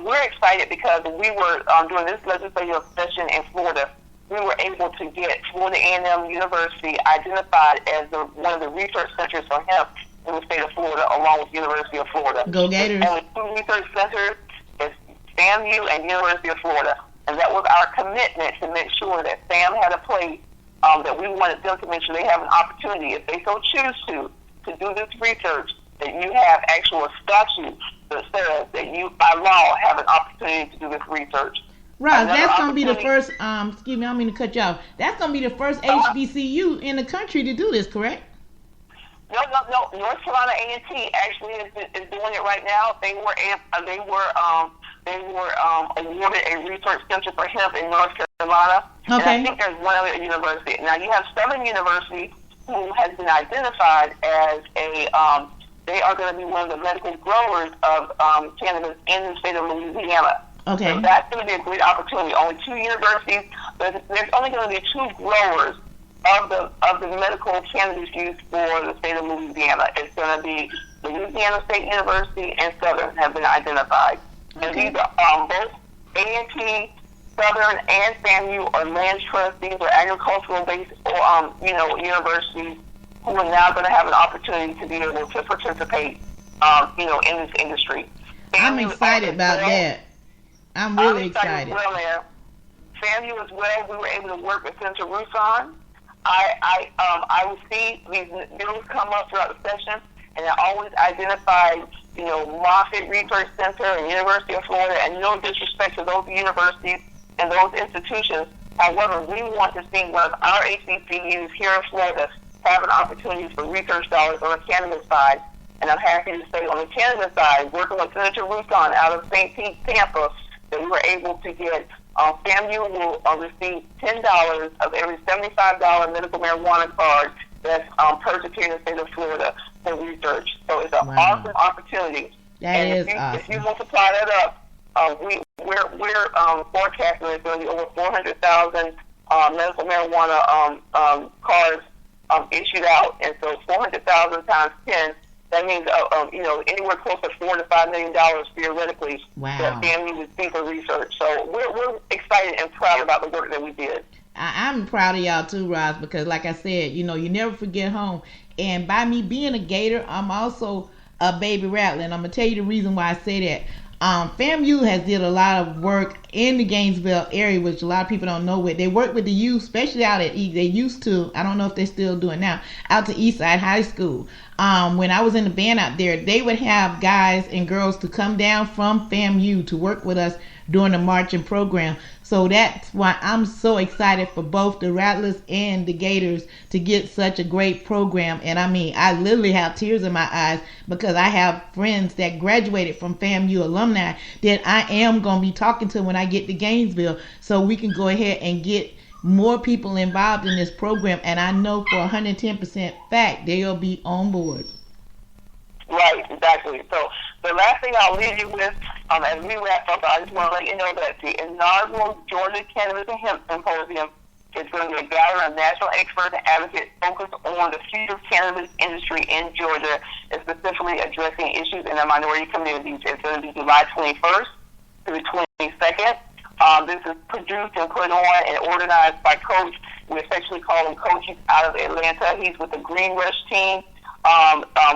we're excited because we were doing this legislative session in Florida. We were able to get Florida A&M University identified as one of the research centers for hemp in the state of Florida, along with University of Florida. Go Gators. And the two research centers is FAMU and University of Florida. And that was our commitment to make sure that SAM had a place, that we wanted them to make sure they have an opportunity, if they so choose to do this research, that you have actual statute that says that you, by law, have an opportunity to do this researth. Roz, that's going to be the first, excuse me, I don't mean to cut you off. That's going to be the first HBCU in the country to do this, correct? No. North Carolina A&T actually is doing it right now. They were awarded a research center for hemp in North Carolina. Okay. And I think there's one other university. Now you have Southern University, who has been identified as they are going to be one of the medical growers of cannabis in the state of Louisiana. Okay. So that's going to be a great opportunity. Only two universities, but there's only going to be two growers of the medical cannabis use for the state of Louisiana. It's going to be Louisiana State University and Southern have been identified. And these are both A&T, Southern, and FAMU are land trusts. These are agricultural-based, universities who are now going to have an opportunity to be able to participate, in this industry. I'm excited about that. I'm really excited. FAMU as well, we were able to work with Senator Rouzon. I will see these bills come up throughout the session, and I always identified, Moffitt Research Center and University of Florida, and no disrespect to those universities and those institutions. However, we want to see one of our HBCUs here in Florida have an opportunity for research dollars on the cannabis side. And I'm happy to say on the cannabis side, working with Senator Rutan out of St. Pete, Tampa, that we were able to get FAMU will receive $10 of every $75 medical marijuana card that's purchased here in the state of Florida for research. So it's an awesome opportunity. Awesome. If you multiply that up, we're forecasting there's going to be over 400,000 medical marijuana cards issued out, and so 400,000 times 10. That means, anywhere close to $4 to $5 million theoretically that family would see for research. So we're excited and proud about the work that we did. I'm proud of y'all too, Roz, because like I said, you never forget home. And by me being a Gator, I'm also a baby Rattler, and I'm gonna tell you the reason why I say that. FAMU has did a lot of work in the Gainesville area, which a lot of people don't know. They work with the youth, especially out at they used to. I don't know if they're still doing now. Out to Eastside High School. When I was in the band out there, they would have guys and girls to come down from FAMU to work with us during the marching program. So that's why I'm so excited for both the Rattlers and the Gators to get such a great program. And I mean, I literally have tears in my eyes because I have friends that graduated from FAMU alumni that I am going to be talking to when I get to Gainesville, so we can go ahead and get more people involved in this program. And I know for 110% fact they'll be on board. Right, exactly. So the last thing I'll leave you with, as we wrap up, I just want to let you know that the inaugural Georgia Cannabis and Hemp Symposium is going to be a gathering of national experts and advocates focused on the future cannabis industry in Georgia, and specifically addressing issues in the minority communities. It's going to be July 21st to the 22nd. This is produced and put on and organized by Coach. We essentially call him Coach. He's out of Atlanta. He's with the Green Rush team.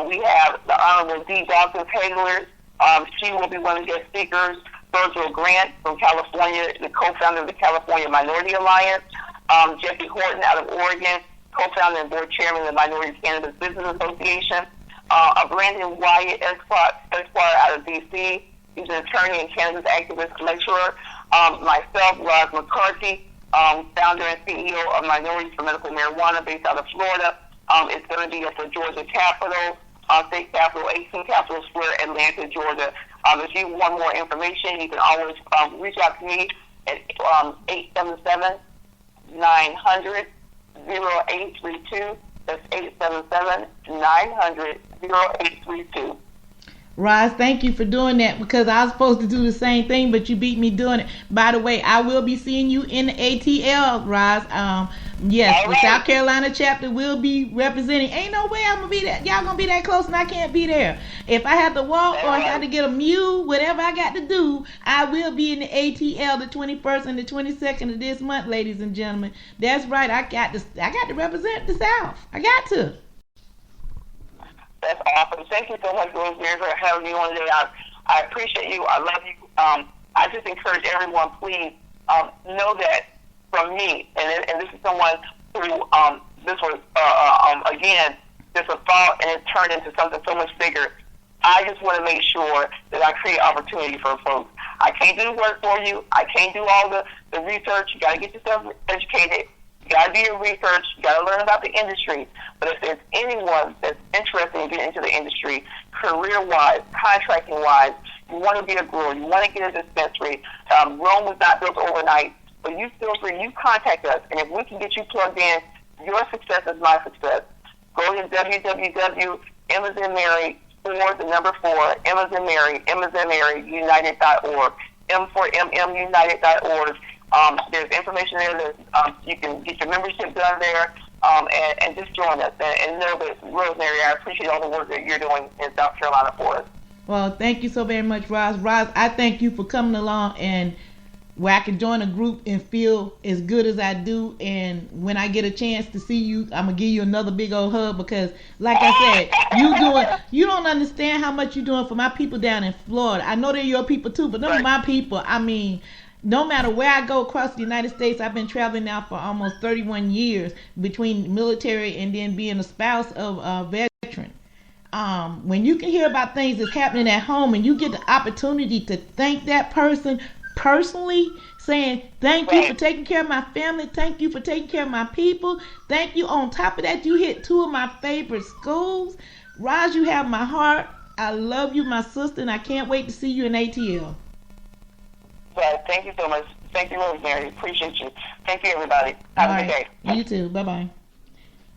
We have the Honorable D. Dawkins Hagler. She will be one of the guest speakers. Virgil Grant from California, the co-founder of the California Minority Alliance. Jeffrey Horton out of Oregon, co-founder and board chairman of the Minority Cannabis Business Association. Brandon Wyatt Esquire out of D.C. He's an attorney and cannabis activist lecturer. Myself, Roz McCarthy, founder and CEO of Minorities for Medical Marijuana based out of Florida. It's going to be at the Georgia Capitol, State Capitol, 18 Capitol Square, Atlanta, Georgia. If you want more information, you can always reach out to me at 877-900-0832. That's 877-900-0832. Roz, thank you for doing that, because I was supposed to do the same thing, but you beat me doing it. By the way, I will be seeing you in the ATL, Roz. Yes, the South Carolina chapter will be representing. Ain't no way I'm going to be that. Y'all going to be that close and I can't be there. If I have to walk or if I have to get a mule, whatever I got to do, I will be in the ATL the 21st and the 22nd of this month, ladies and gentlemen. That's right. I got to represent the South. I got to. That's awesome. Thank you so much, Rosemary, for having me on today. I appreciate you. I love you. I just encourage everyone, please know that from me, and this is someone who this was again just a thought, and it turned into something so much bigger. I just want to make sure that I create opportunity for folks. I can't do the work for you. I can't do all the research. You got to get yourself educated. You got to do your research. You got to learn about the industry. But if there's anyone that's interested in getting into the industry, career-wise, contracting-wise, you want to be a grower, you want to get a dispensary. Rome was not built overnight, but you feel free. You contact us, and if we can get you plugged in, your success is my success. Go to www.MSMary4, United.org, M4MMUnited.org. There's information there that you can get your membership done there, and just join us. And know that, Rosemary, I appreciate all the work that you're doing in South Carolina for us. Well, thank you so very much, Roz. Roz, I thank you for coming along and where I can join a group and feel as good as I do. And when I get a chance to see you, I'm going to give you another big old hug, because like I said, you don't understand how much you're doing for my people down in Florida. I know they're your people too, but them are my people. I mean, no matter where I go across the United States, I've been traveling now for almost 31 years between military and then being a spouse of a veteran. when you can hear about things that's happening at home and you get the opportunity to thank that person personally, saying thank you for taking care of my family, thank you for taking care of my people, thank you. On top of that, you hit 2 of my favorite schools. Roz, you have my heart. I love you, my sister, and I can't wait to see you in ATL. Right. Thank you so much. Thank you, Rosemary. Appreciate you. Thank you, everybody. Have a good day. You too. Bye-bye.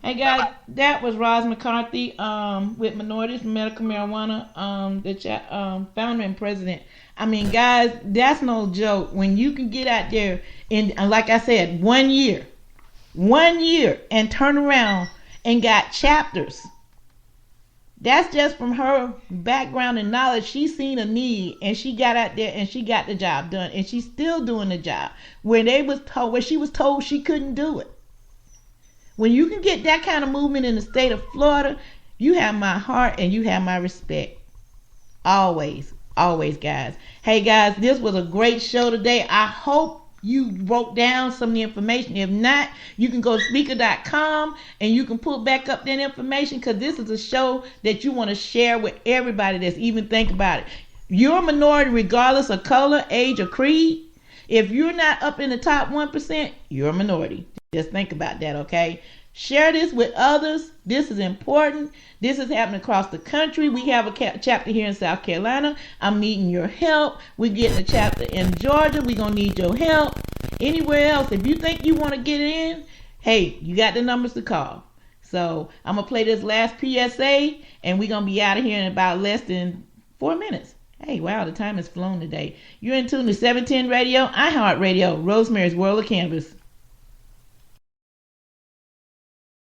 Hey, guys, Bye-bye. That was Roz McCarthy with Minorities for Medical Marijuana, the founder and president. I mean, guys, that's no joke. When you can get out there and like I said, 1 year, and turn around and got chapters. That's just from her background and knowledge. She's seen a need and she got out there and she got the job done, and she's still doing the job where she was told she couldn't do it. When you can get that kind of movement in the state of Florida, you have my heart and you have my respect. Always, guys. Hey, guys, this was a great show today. I hope you wrote down some of the information. If not, you can go to speaker.com and you can pull back up that information, because this is a show that you want to share with everybody that's even think about it. You're a minority regardless of color, age, or creed. If you're not up in the top 1%, you're a minority. Just think about that, okay? Share this with others. This is important. This is happening across the country. We have a chapter here in South Carolina. I'm needing your help. We're getting a chapter in Georgia. We're going to need your help. Anywhere else, if you think you want to get in, hey, you got the numbers to call. So I'm going to play this last PSA, and we're going to be out of here in about less than 4 minutes. Hey, wow, the time has flown today. You're in tune to 710 Radio, iHeartRadio, Rosemary's World of Cannabis.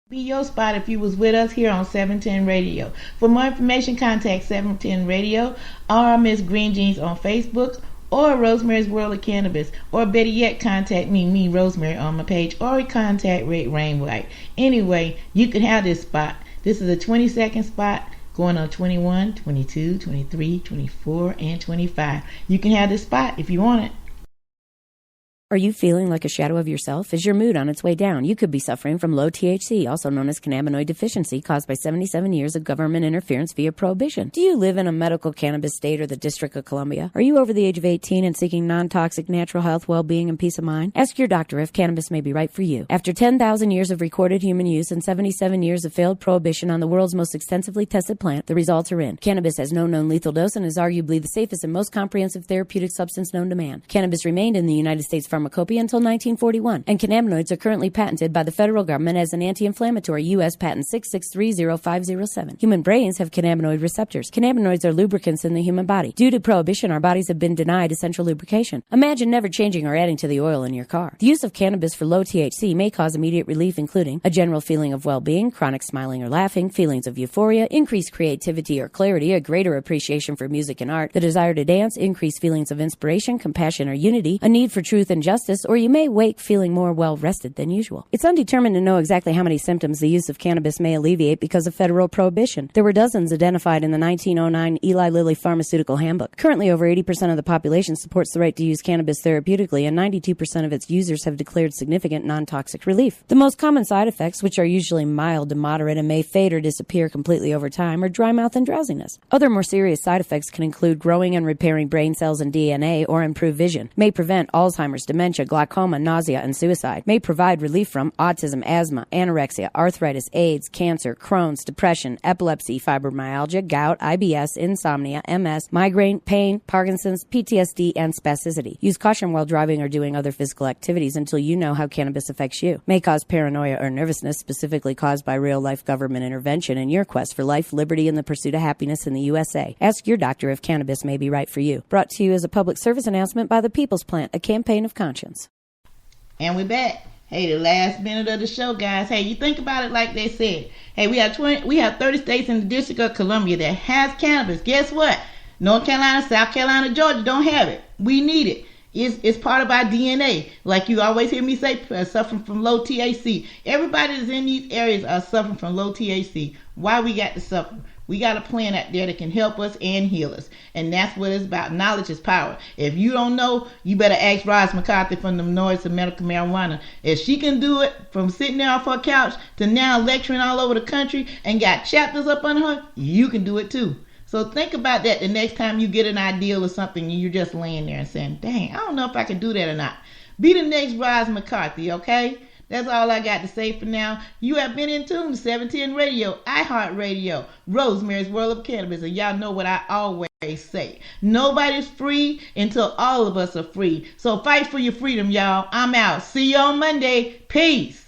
Be your spot if you was with us here on 710 Radio. For more information, contact 710 Radio or Miss Green Jeans on Facebook, or Rosemary's World of Cannabis, or better yet, contact me Rosemary, on my page, or contact Red Rain White. Anyway, you can have this spot. This is a 20-second spot going on 21, 22, 23, 24, and 25. You can have this spot if you want it. Are you feeling like a shadow of yourself? Is your mood on its way down? You could be suffering from low THC, also known as cannabinoid deficiency, caused by 77 years of government interference via prohibition. Do you live in a medical cannabis state or the District of Columbia? Are you over the age of 18 and seeking non-toxic natural health, well-being, and peace of mind? Ask your doctor if cannabis may be right for you. After 10,000 years of recorded human use and 77 years of failed prohibition on the world's most extensively tested plant, the results are in. Cannabis has no known lethal dose and is arguably the safest and most comprehensive therapeutic substance known to man. Cannabis remained in the United States pharmacopoeia until 1941, and cannabinoids are currently patented by the federal government as an anti-inflammatory. U.S. Patent 6630507. Human brains have cannabinoid receptors. Cannabinoids are lubricants in the human body. Due to prohibition, our bodies have been denied essential lubrication. Imagine never changing or adding to the oil in your car. The use of cannabis for low THC may cause immediate relief, including a general feeling of well-being, chronic smiling or laughing, feelings of euphoria, increased creativity or clarity, a greater appreciation for music and art, the desire to dance, increased feelings of inspiration, compassion or unity, a need for truth and justice, or you may wake feeling more well-rested than usual. It's undetermined to know exactly how many symptoms the use of cannabis may alleviate because of federal prohibition. There were dozens identified in the 1909 Eli Lilly Pharmaceutical Handbook. Currently, over 80% of the population supports the right to use cannabis therapeutically, and 92% of its users have declared significant non-toxic relief. The most common side effects, which are usually mild to moderate and may fade or disappear completely over time, are dry mouth and drowsiness. Other more serious side effects can include growing and repairing brain cells and DNA, or improve vision, may prevent Alzheimer's, dementia, glaucoma, nausea, and suicide, may provide relief from autism, asthma, anorexia, arthritis, AIDS, cancer, Crohn's, depression, epilepsy, fibromyalgia, gout, IBS, insomnia, MS, migraine, pain, Parkinson's, PTSD, and spasticity. Use caution while driving or doing other physical activities until you know how cannabis affects you. May cause paranoia or nervousness, specifically caused by real-life government intervention in your quest for life, liberty, and the pursuit of happiness in the USA. Ask your doctor if cannabis may be right for you. Brought to you as a public service announcement by the People's Plant, a campaign of conscience. And we're back. Hey, the last minute of the show, guys. Hey, you think about it like they said. Hey, we have 30 states in the District of Columbia that has cannabis. Guess what? North Carolina, South Carolina, Georgia don't have it. We need it. It's part of our DNA. Like you always hear me say, suffering from low THC. Everybody that's in these areas are suffering from low THC. Why we got to suffer? We got a plant out there that can help us and heal us. And that's what it's about. Knowledge is power. If you don't know, you better ask Roz McCarthy from the Noise of Medical Marijuana. If she can do it from sitting there off her couch to now lecturing all over the country and got chapters up on her, you can do it too. So think about that the next time you get an idea or something and you're just laying there and saying, dang, I don't know if I can do that or not. Be the next Roz McCarthy, okay? That's all I got to say for now. You have been in tune to 710 Radio, iHeartRadio, Rosemary's World of Cannabis. And y'all know what I always say. Nobody's free until all of us are free. So fight for your freedom, y'all. I'm out. See you on Monday. Peace.